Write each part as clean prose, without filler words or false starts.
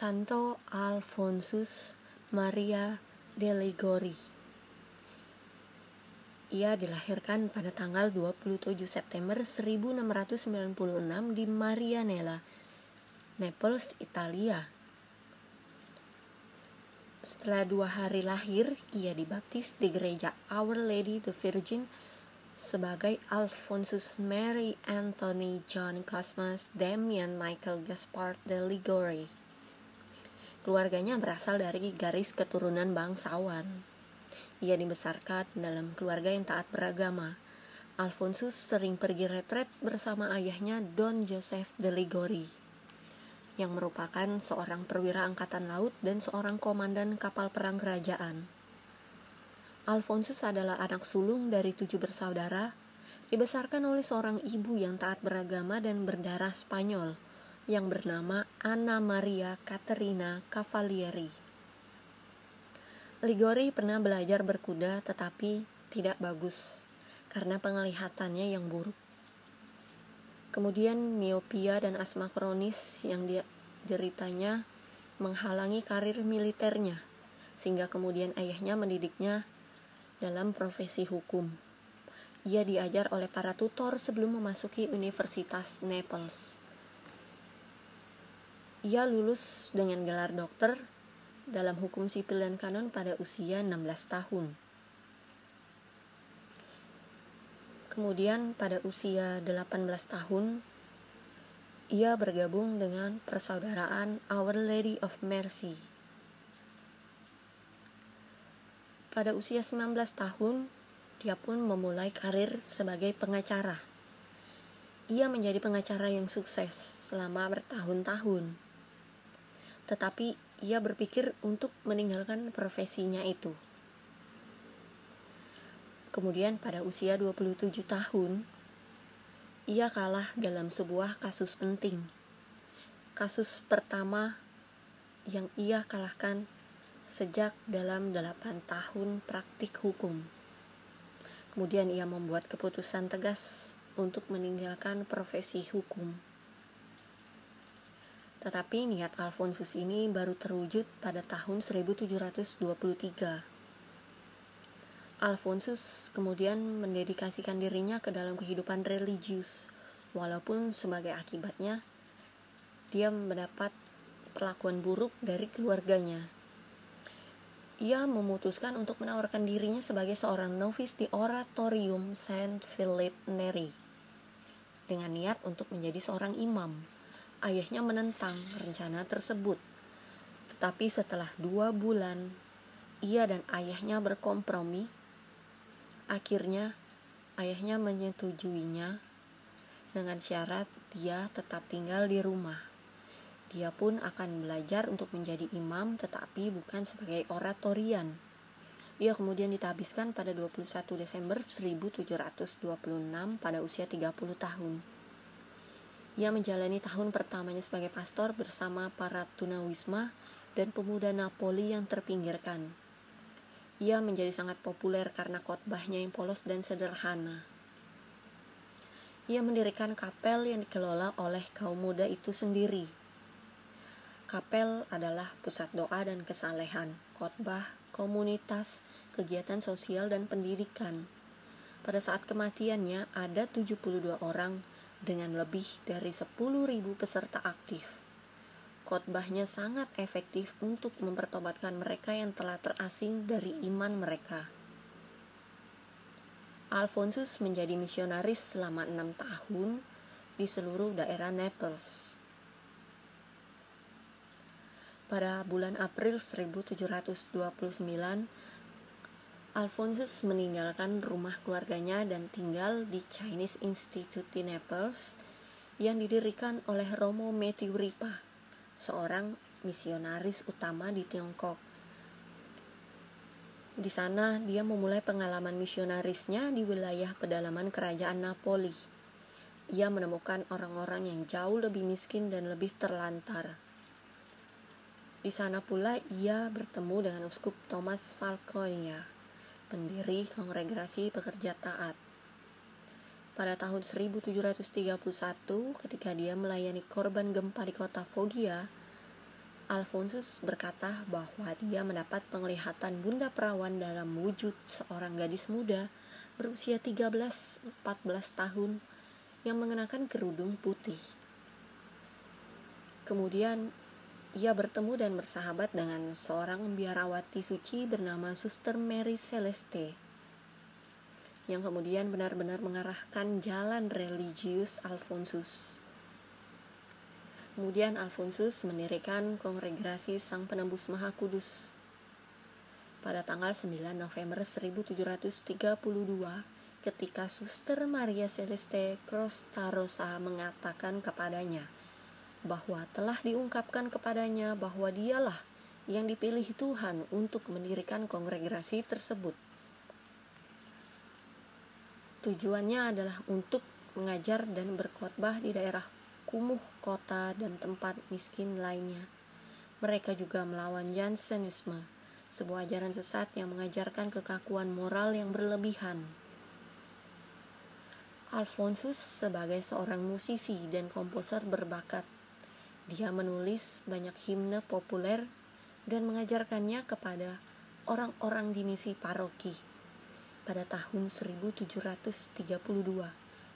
Santo Alfonsus Maria de Liguori. Ia dilahirkan pada tanggal 27 September 1696 di Marianella, Naples, Italia. Setelah 2 hari lahir, ia dibaptis di gereja Our Lady the Virgin sebagai Alfonsus Mary Anthony John Cosmas Damian Michael Gaspard de Liguori. Keluarganya berasal dari garis keturunan bangsawan. Ia dibesarkan dalam keluarga yang taat beragama. Alfonsus sering pergi retret bersama ayahnya Don Joseph de Liguori, yang merupakan seorang perwira angkatan laut dan seorang komandan kapal perang kerajaan. Alfonsus adalah anak sulung dari 7 bersaudara, dibesarkan oleh seorang ibu yang taat beragama dan berdarah Spanyol, yang bernama Anna Maria Caterina Cavalieri. Liguori pernah belajar berkuda tetapi tidak bagus karena penglihatannya yang buruk. Kemudian miopia dan asma kronis yang dideritanya menghalangi karir militernya, sehingga kemudian ayahnya mendidiknya dalam profesi hukum. Ia diajar oleh para tutor sebelum memasuki Universitas Naples. Ia lulus dengan gelar dokter dalam hukum sipil dan kanon pada usia 16 tahun. Kemudian pada usia 18 tahun, ia bergabung dengan persaudaraan Our Lady of Mercy. Pada usia 19 tahun, dia pun memulai karir sebagai pengacara. Ia menjadi pengacara yang sukses selama bertahun-tahun. Tetapi ia berpikir untuk meninggalkan profesinya itu. Kemudian pada usia 27 tahun, ia kalah dalam sebuah kasus penting. Kasus pertama yang ia kalahkan sejak dalam 8 tahun praktik hukum. Kemudian ia membuat keputusan tegas untuk meninggalkan profesi hukum. Tetapi niat Alfonsus ini baru terwujud pada tahun 1723. Alfonsus kemudian mendedikasikan dirinya ke dalam kehidupan religius, walaupun sebagai akibatnya dia mendapat perlakuan buruk dari keluarganya. Ia memutuskan untuk menawarkan dirinya sebagai seorang novis di Oratorium Saint Philip Neri dengan niat untuk menjadi seorang imam. Ayahnya menentang rencana tersebut, tetapi setelah 2 bulan ia dan ayahnya berkompromi. Akhirnya ayahnya menyetujuinya dengan syarat dia tetap tinggal di rumah. Dia pun akan belajar untuk menjadi imam, tetapi bukan sebagai oratorian. Ia kemudian ditabiskan pada 21 Desember 1726 pada usia 30 tahun. Ia menjalani tahun pertamanya sebagai pastor bersama para tunawisma dan pemuda Napoli yang terpinggirkan. Ia menjadi sangat populer karena khotbahnya yang polos dan sederhana. Ia mendirikan kapel yang dikelola oleh kaum muda itu sendiri. Kapel adalah pusat doa dan kesalehan, khotbah, komunitas, kegiatan sosial dan pendidikan. Pada saat kematiannya ada 72 orang dengan lebih dari 10.000 peserta aktif. Khotbahnya sangat efektif untuk mempertobatkan mereka yang telah terasing dari iman mereka. Alfonsus menjadi misionaris selama 6 tahun di seluruh daerah Naples. Pada bulan April 1729, Alfonsus meninggalkan rumah keluarganya dan tinggal di Chinese Institute di Naples yang didirikan oleh Romo Matthew Ripa, seorang misionaris utama di Tiongkok. Di sana dia memulai pengalaman misionarisnya di wilayah pedalaman kerajaan Napoli. Ia menemukan orang-orang yang jauh lebih miskin dan lebih terlantar. Di sana pula ia bertemu dengan Uskup Thomas Falconia, pendiri Kongregasi Pekerja Taat. Pada tahun 1731, ketika dia melayani korban gempa di kota Foggia, Alfonsus berkata bahwa dia mendapat penglihatan bunda perawan dalam wujud seorang gadis muda berusia 13-14 tahun yang mengenakan kerudung putih. Kemudian ia bertemu dan bersahabat dengan seorang biarawati suci bernama Suster Mary Celeste, yang kemudian benar-benar mengarahkan jalan religius Alfonsus. Kemudian Alfonsus mendirikan Kongregasi Sang Penembus Maha Kudus pada tanggal 9 November 1732, ketika Suster Maria Celeste Crostarosa mengatakan kepadanya bahwa telah diungkapkan kepadanya bahwa dialah yang dipilih Tuhan untuk mendirikan kongregasi tersebut. Tujuannya adalah untuk mengajar dan berkhotbah di daerah kumuh kota dan tempat miskin lainnya. Mereka juga melawan Jansenisme, sebuah ajaran sesat yang mengajarkan kekakuan moral yang berlebihan. Alfonsus sebagai seorang musisi dan komposer berbakat, dia menulis banyak himne populer dan mengajarkannya kepada orang-orang di misi paroki. Pada tahun 1732,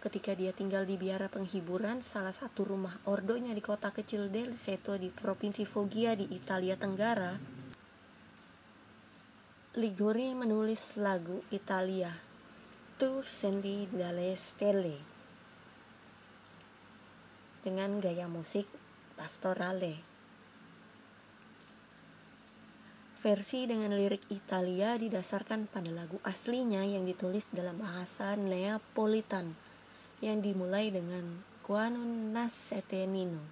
ketika dia tinggal di biara penghiburan salah satu rumah ordonya di kota kecil Del Seto di provinsi Foggia di Italia Tenggara, Liguori menulis lagu Italia, Tu scendi dalle stelle, dengan gaya musik pastorale. Versi dengan lirik Italia didasarkan pada lagu aslinya yang ditulis dalam bahasa Neapolitan yang dimulai dengan Quando nascete Nino.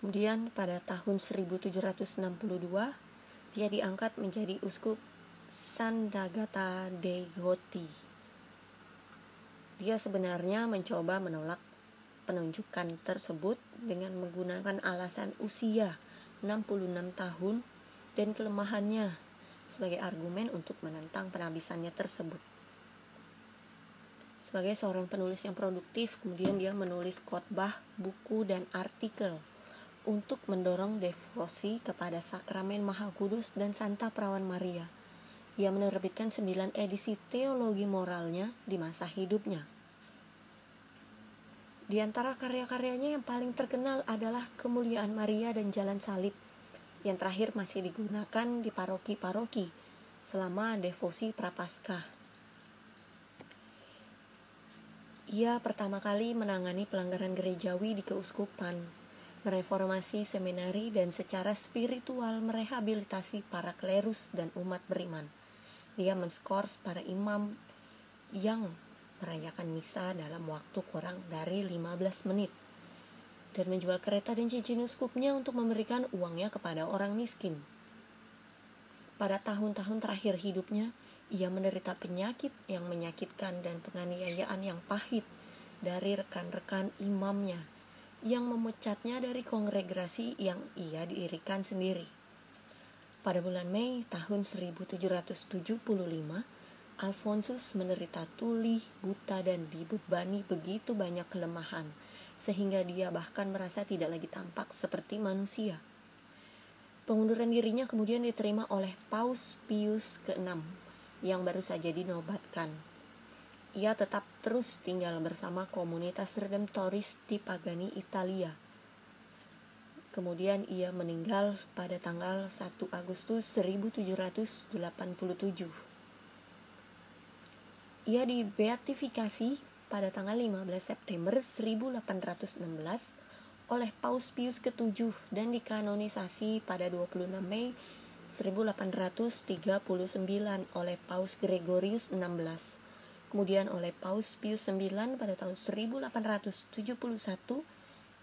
Kemudian pada tahun 1762 dia diangkat menjadi uskup Sant'Agata dei Goti. Dia sebenarnya mencoba menolak penunjukan tersebut dengan menggunakan alasan usia 66 tahun dan kelemahannya sebagai argumen untuk menentang penabisannya tersebut. Sebagai seorang penulis yang produktif, kemudian dia menulis khotbah, buku, dan artikel untuk mendorong devosi kepada Sakramen Maha Kudus dan Santa Perawan Maria. Ia menerbitkan 9 edisi teologi moralnya di masa hidupnya. Di antara karya-karyanya yang paling terkenal adalah Kemuliaan Maria dan Jalan Salib, yang terakhir masih digunakan di paroki-paroki selama devosi Prapaskah. Ia pertama kali menangani pelanggaran gerejawi di keuskupan, mereformasi seminari, dan secara spiritual merehabilitasi para klerus dan umat beriman. Dia menskors para imam yang merayakan misa dalam waktu kurang dari 15 menit dan menjual kereta dan cincin uskupnya untuk memberikan uangnya kepada orang miskin. Pada tahun-tahun terakhir hidupnya, ia menderita penyakit yang menyakitkan dan penganiayaan yang pahit dari rekan-rekan imamnya yang memecatnya dari kongregasi yang ia dirikan sendiri. Pada bulan Mei tahun 1775, Alfonsus menderita tuli, buta, dan dibebani begitu banyak kelemahan, sehingga dia bahkan merasa tidak lagi tampak seperti manusia. Pengunduran dirinya kemudian diterima oleh Paus Pius ke-6 yang baru saja dinobatkan. Ia tetap terus tinggal bersama komunitas Redemptoris di Pagani, Italia. Kemudian ia meninggal pada tanggal 1 Agustus 1787. Ia dibeatifikasi pada tanggal 15 September 1816 oleh Paus Pius ke-7 dan dikanonisasi pada 26 Mei 1839 oleh Paus Gregorius XVI. Kemudian oleh Paus Pius IX pada tahun 1871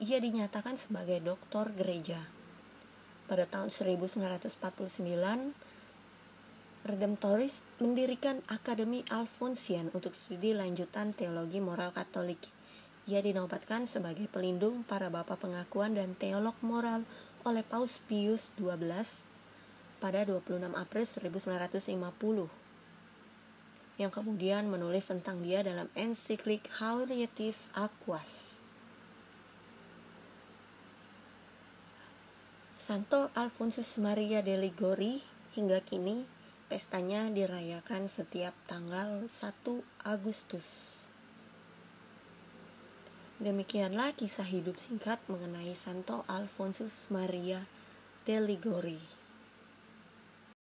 ia dinyatakan sebagai doktor gereja. Pada tahun 1949 Redemptoris mendirikan Akademi Alfonsian untuk studi lanjutan teologi moral Katolik. Ia dinobatkan sebagai pelindung para bapa pengakuan dan teolog moral oleh Paus Pius XII pada 26 April 1950, yang kemudian menulis tentang dia dalam ensiklik Haurietis Aquas. Santo Alfonsus Maria de Liguori hingga kini pestanya dirayakan setiap tanggal 1 Agustus. Demikianlah kisah hidup singkat mengenai Santo Alfonsus Maria de Liguori.